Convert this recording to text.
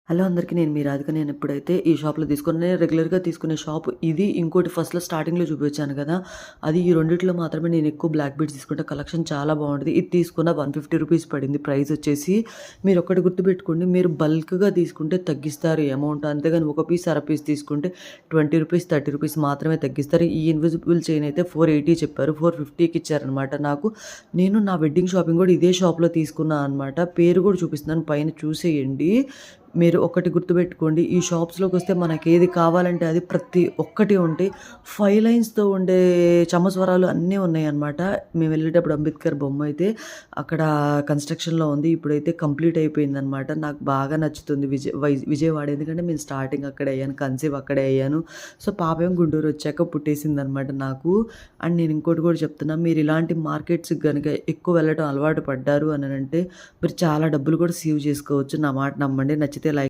Hello అందరికీ. నేను మీ రాధిక. నేను ఎప్పుడైతే ఈ షాప్‌లో నేను రెగ్యులర్‌గా తీసుకునే షాప్ ఇది. ఇంకోటి ఫస్ట్‌లో స్టార్టింగ్‌లో చూపించాను కదా! అది ఈ రెండిట్లో మాత్రమే నేను ఎక్కువ బ్లాక్ బీడ్స్ తీసుకుంటా. కలెక్షన్ చాలా బాగుంటది. ఇది తీసుకున్న ₹150 పడింది ప్రైస్ వచ్చేసి. మీరొక్కటి గుర్తుపెట్టుకోండి. మీరు బల్క్‌గా తీసుకుంటే తగ్గిస్తారు ఈ అమౌంట్. అంతేగాని ఒక పీస్, అర పీస్ తీసుకుంటే ₹20, ₹30 మాత్రమే తగ్గిస్తారు. ఈ ఇన్విజిబుల్ చైన్ అయితే 480 చెప్పారు. 450కి ఇచ్చారనమాట నాకు. నేను నా వెడ్డింగ్ షాపింగ్ కూడా ఇదే షాప్‌లో తీసుకున్నా అనమాట. పేరు కూడా చూపిస్తున్నాను, పైన చూసేయండి. మీరు ఒకటి గుర్తుపెట్టుకోండి. ఈ షాప్స్‌లోకొస్తే మనకేది కావాలంటే అది ప్రతి ఒక్కటి ఉంటాయి. 5 లైన్స్‌తో ఉండే చమస్వరాలు అన్నీ ఉన్నాయన్నమాట. మేము వెళ్ళేటప్పుడు అంబేద్కర్ బొమ్మ అయితే అక్కడ కన్‌స్ట్రక్షన్‌లో ఉంది. ఇప్పుడైతే కంప్లీట్ అయిపోయిందన్నమాట. నాకు బాగా నచ్చుతుంది విజయవాడ. ఎందుకంటే నేను స్టార్టింగ్ అక్కడే అయ్యాను. కన్సీవ్ అక్కడే అయ్యాను. సో, పాపేమో గుంటూరు వచ్చాక పుట్టేసిందన్నమాట నాకు. అండ్ నేను ఇంకోటి కూడా చెప్తున్నా. మీరు ఇలాంటి మార్కెట్స్‌కి గనుక ఎక్కువ వెళ్ళటం అలవాటు పడ్డారు అనంటే మీరు చాలా డబ్బులు కూడా సేవ్ చేసుకోవచ్చు. నా మాట నమ్మండి. నచ్చితే లైక్